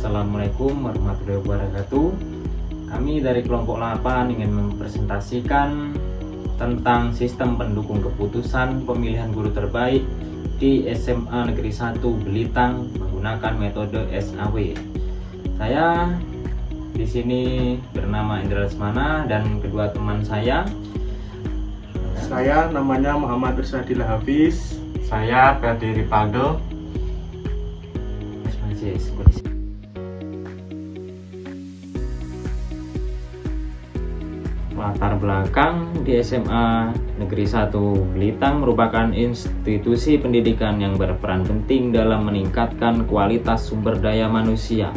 Assalamualaikum warahmatullahi wabarakatuh. Kami dari kelompok 8 ingin mempresentasikan tentang sistem pendukung keputusan pemilihan guru terbaik di SMA Negeri 1 Belitang menggunakan metode SAW. Saya di sini bernama Indra Lesmana dan kedua teman saya. Saya namanya Muhammad Irsyadil Hafiz. Saya Ferdi Ripaldo. Latar belakang di SMA Negeri 1 Belitang merupakan institusi pendidikan yang berperan penting dalam meningkatkan kualitas sumber daya manusia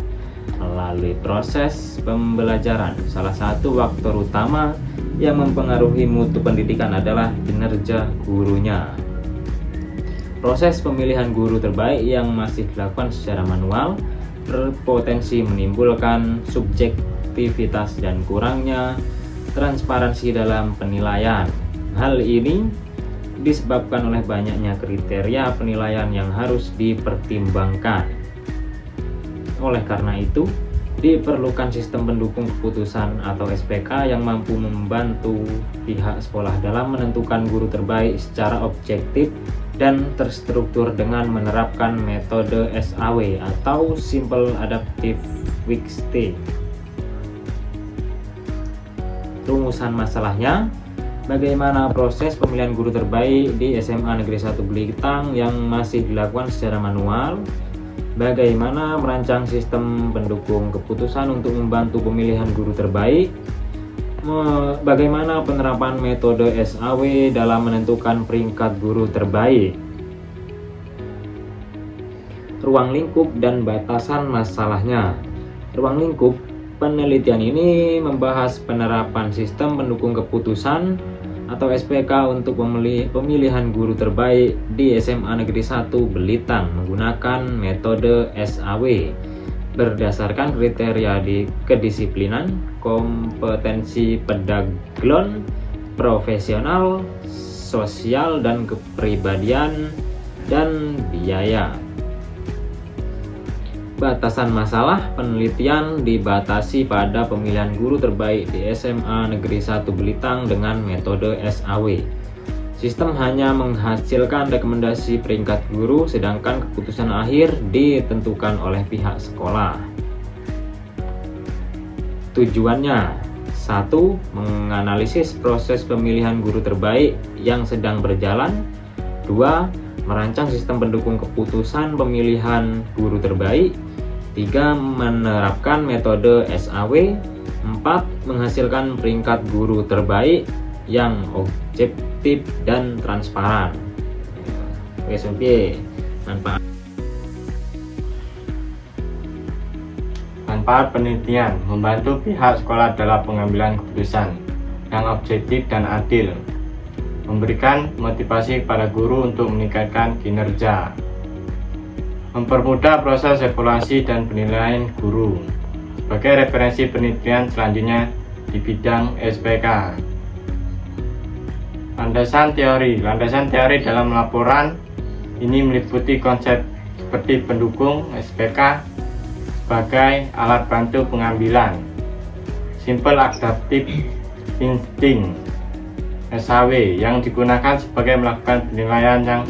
melalui proses pembelajaran. Salah satu faktor utama yang mempengaruhi mutu pendidikan adalah kinerja gurunya. Proses pemilihan guru terbaik yang masih dilakukan secara manual berpotensi menimbulkan subjektivitas dan kurangnya transparansi dalam penilaian. Hal ini disebabkan oleh banyaknya kriteria penilaian yang harus dipertimbangkan. Oleh karena itu, diperlukan sistem pendukung keputusan atau SPK yang mampu membantu pihak sekolah dalam menentukan guru terbaik secara objektif dan terstruktur dengan menerapkan metode SAW atau Simple Adaptive Weekly. Rumusan masalahnya, bagaimana proses pemilihan guru terbaik di SMA Negeri 1 Belitang yang masih dilakukan secara manual, bagaimana merancang sistem pendukung keputusan untuk membantu pemilihan guru terbaik, bagaimana penerapan metode SAW dalam menentukan peringkat guru terbaik, ruang lingkup dan batasan masalahnya. Ruang lingkup penelitian ini membahas penerapan sistem pendukung keputusan atau SPK untuk pemilihan guru terbaik di SMA Negeri 1 Belitang menggunakan metode SAW berdasarkan kriteria di kedisiplinan, kompetensi pedagogi, profesional, sosial dan kepribadian, dan biaya. Batasan masalah penelitian dibatasi pada pemilihan guru terbaik di SMA Negeri 1 Belitang dengan metode SAW. Sistem hanya menghasilkan rekomendasi peringkat guru, sedangkan keputusan akhir ditentukan oleh pihak sekolah. Tujuannya: 1. Menganalisis proses pemilihan guru terbaik yang sedang berjalan. 2. Merancang sistem pendukung keputusan pemilihan guru terbaik. 3. Menerapkan metode SAW. 4. Menghasilkan peringkat guru terbaik yang objektif dan transparan. SOP. Manfaat penelitian membantu pihak sekolah dalam pengambilan keputusan yang objektif dan adil, memberikan motivasi kepada guru untuk meningkatkan kinerja, mempermudah proses evaluasi dan penilaian guru. Sebagai referensi penelitian selanjutnya di bidang SPK. Landasan teori dalam laporan ini meliputi konsep seperti pendukung SPK sebagai alat bantu pengambilan, Simple Adaptive Instinct SAW yang digunakan sebagai melakukan penilaian yang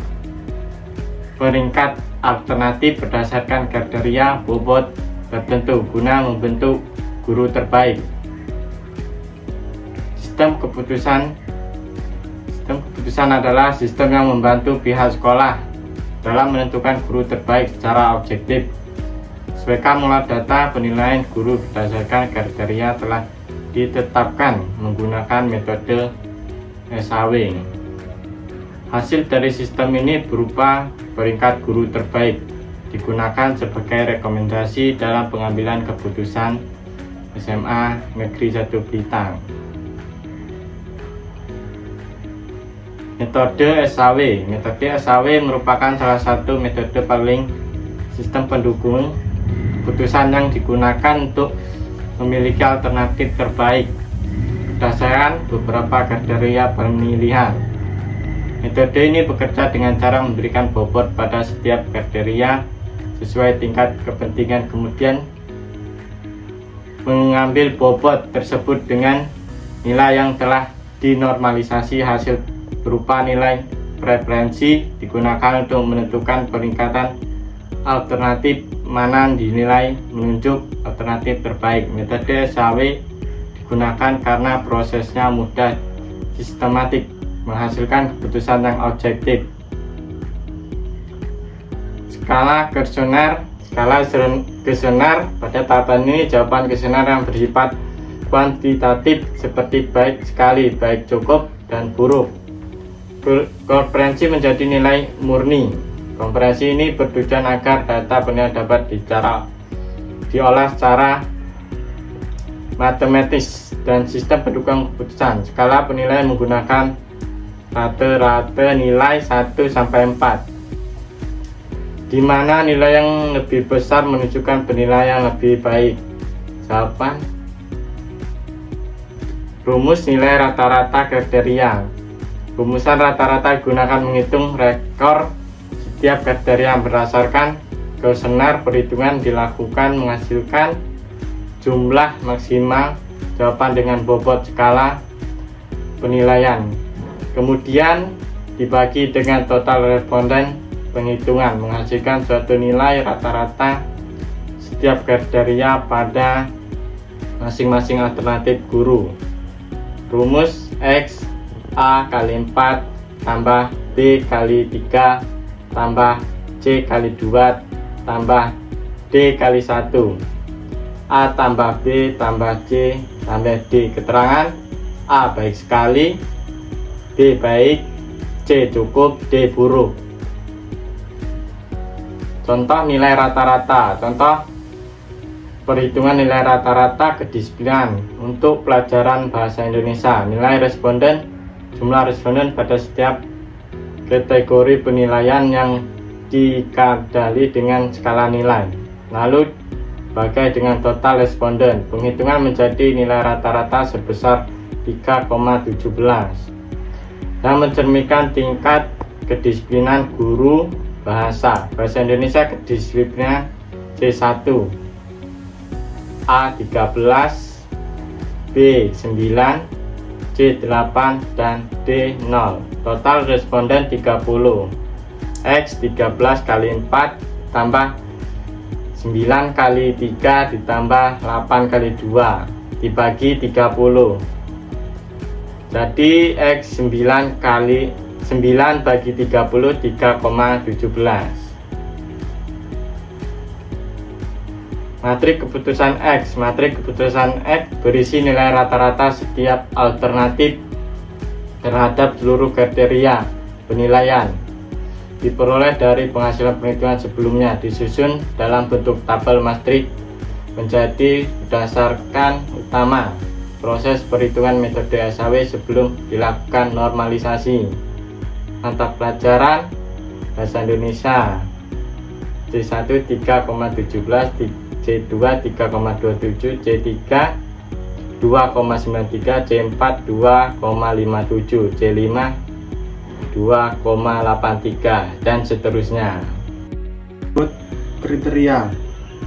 peringkat alternatif berdasarkan kriteria bobot tertentu guna membentuk guru terbaik. Sistem keputusan adalah sistem yang membantu pihak sekolah dalam menentukan guru terbaik secara objektif. SPK mengolah data penilaian guru berdasarkan kriteria telah ditetapkan menggunakan metode SAW. Hasil dari sistem ini berupa peringkat guru terbaik digunakan sebagai rekomendasi dalam pengambilan keputusan SMA Negeri 1 Belitang. Metode SAW merupakan salah satu metode paling sistem pendukung keputusan yang digunakan untuk memiliki alternatif terbaik berdasarkan beberapa kriteria pemilihan. Metode ini bekerja dengan cara memberikan bobot pada setiap kriteria sesuai tingkat kepentingan, kemudian mengambil bobot tersebut dengan nilai yang telah dinormalisasi. Hasil berupa nilai preferensi digunakan untuk menentukan peningkatan alternatif mana dinilai menunjuk alternatif terbaik. Metode SAW digunakan karena prosesnya mudah, sistematik, menghasilkan keputusan yang objektif. Skala kuesioner. Skala kuesioner pada tahapan ini jawaban kuesioner yang bersifat kuantitatif seperti baik sekali, baik cukup, dan buruk. Komprehensi menjadi nilai murni. Komprehensi ini bertujuan agar data penilaian dapat diolah secara matematis dan sistem pendukung keputusan. Skala penilaian menggunakan rata-rata nilai 1-4, di mana nilai yang lebih besar menunjukkan penilaian yang lebih baik. Jawaban: rumus nilai rata-rata kriteria. Rumusan rata-rata digunakan menghitung rekor setiap kriteria berdasarkan kuesioner. Perhitungan dilakukan menghasilkan jumlah maksimal jawaban dengan bobot skala penilaian. Kemudian dibagi dengan total responden. Penghitungan menghasilkan suatu nilai rata-rata setiap kriteria pada masing-masing alternatif guru. Rumus X A kali 4 tambah B kali 3 tambah C kali 2 tambah D kali 1. A tambah B tambah C tambah D. Keterangan: A baik sekali, B baik, C cukup, D buruk. Contoh nilai rata-rata. Contoh perhitungan nilai rata-rata kedisiplinan untuk pelajaran bahasa Indonesia. Nilai responden, jumlah responden pada setiap kategori penilaian yang dikadali dengan skala nilai. Lalu bagai dengan total responden. Penghitungan menjadi nilai rata-rata sebesar 3,17 dan mencerminkan tingkat kedisiplinan guru bahasa Indonesia kedisiplinan C1, A 13, B 9, C 8, dan D 0. Total responden 30. X 13 kali 4 tambah 9 kali 3 ditambah 8 kali 2 dibagi 30. Jadi X 9 kali 9 bagi 30 3,17. Matrik keputusan X. Matrik keputusan X berisi nilai rata-rata setiap alternatif terhadap seluruh kriteria penilaian. Diperoleh dari penghasilan perhitungan sebelumnya, disusun dalam bentuk tabel matrik menjadi berdasarkan utama proses perhitungan metode SAW sebelum dilakukan normalisasi. Mata pelajaran bahasa Indonesia C1 3,17, C2 3,27, C3 2,93, C4 2,57, C5 2,83, dan seterusnya. Kriteria.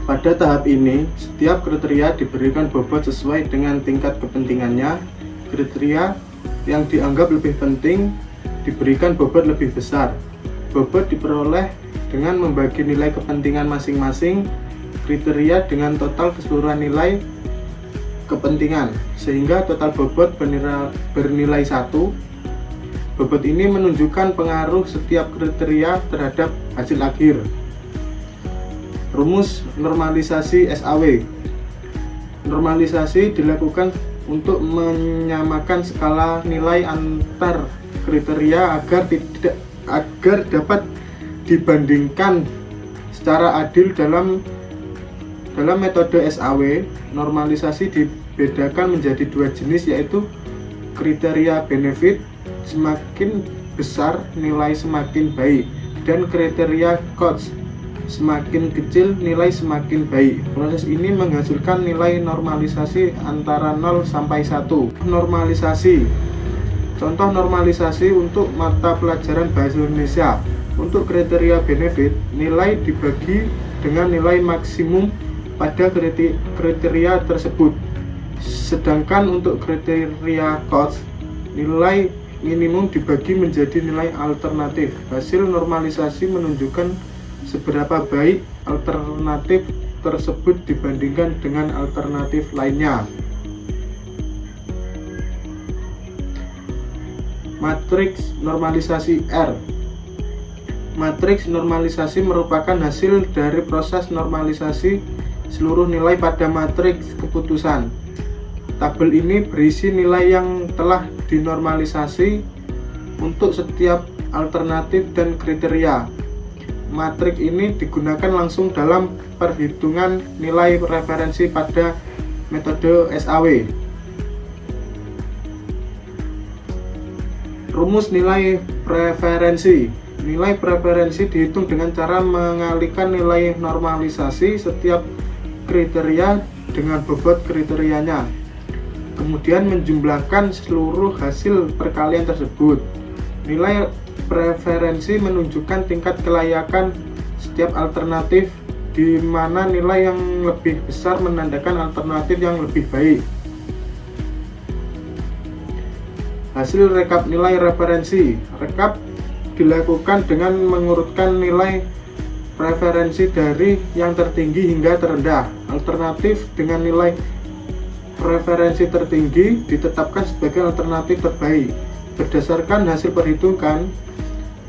Pada tahap ini, setiap kriteria diberikan bobot sesuai dengan tingkat kepentingannya. Kriteria yang dianggap lebih penting diberikan bobot lebih besar. Bobot diperoleh dengan membagi nilai kepentingan masing-masing kriteria dengan total keseluruhan nilai kepentingan, sehingga total bobot bernilai 1. Bobot ini menunjukkan pengaruh setiap kriteria terhadap hasil akhir. Rumus normalisasi SAW. Normalisasi dilakukan untuk menyamakan skala nilai antar kriteria agar dapat dibandingkan secara adil. Dalam metode SAW, normalisasi dibedakan menjadi dua jenis, yaitu kriteria benefit, semakin besar nilai semakin baik, dan kriteria cost, semakin kecil nilai semakin baik. Proses ini menghasilkan nilai normalisasi antara 0 sampai 1. Normalisasi. Contoh normalisasi untuk mata pelajaran bahasa Indonesia. Untuk kriteria benefit, nilai dibagi dengan nilai maksimum pada kriteria tersebut. Sedangkan untuk kriteria COTS, nilai minimum dibagi menjadi nilai alternatif. Hasil normalisasi menunjukkan seberapa baik alternatif tersebut dibandingkan dengan alternatif lainnya. Matriks normalisasi R. Matriks normalisasi merupakan hasil dari proses normalisasi seluruh nilai pada matriks keputusan. Tabel ini berisi nilai yang telah dinormalisasi untuk setiap alternatif dan kriteria. Matriks ini digunakan langsung dalam perhitungan nilai referensi pada metode SAW. Rumus nilai preferensi. Nilai preferensi dihitung dengan cara mengalihkan nilai normalisasi setiap kriteria dengan bobot kriterianya, kemudian menjumlahkan seluruh hasil perkalian tersebut. Nilai preferensi menunjukkan tingkat kelayakan setiap alternatif, di mana nilai yang lebih besar menandakan alternatif yang lebih baik. Hasil rekap nilai referensi. Rekap dilakukan dengan mengurutkan nilai preferensi dari yang tertinggi hingga terendah. Alternatif dengan nilai preferensi tertinggi ditetapkan sebagai alternatif terbaik. Berdasarkan hasil perhitungan,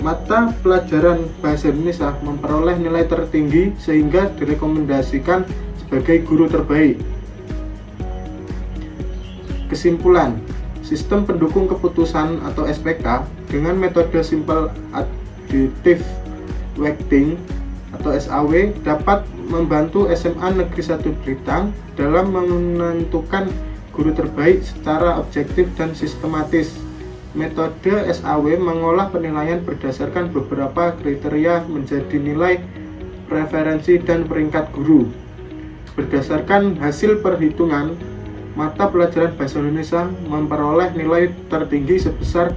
mata pelajaran bahasa Indonesia memperoleh nilai tertinggi sehingga direkomendasikan sebagai guru terbaik. Kesimpulan, sistem pendukung keputusan atau SPK dengan metode simple additive weighting atau SAW dapat membantu SMA Negeri 1 Blitar dalam menentukan guru terbaik secara objektif dan sistematis. Metode SAW mengolah penilaian berdasarkan beberapa kriteria menjadi nilai preferensi dan peringkat guru. Berdasarkan hasil perhitungan, mata pelajaran bahasa Indonesia memperoleh nilai tertinggi sebesar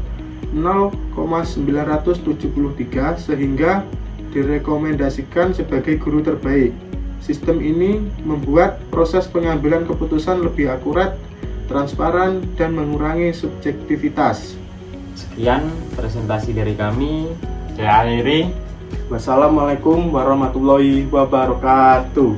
0,973 sehingga direkomendasikan sebagai guru terbaik. Sistem ini membuat proses pengambilan keputusan lebih akurat, transparan, dan mengurangi subjektivitas. Sekian presentasi dari kami. Saya akhiri. Wassalamualaikum warahmatullahi wabarakatuh.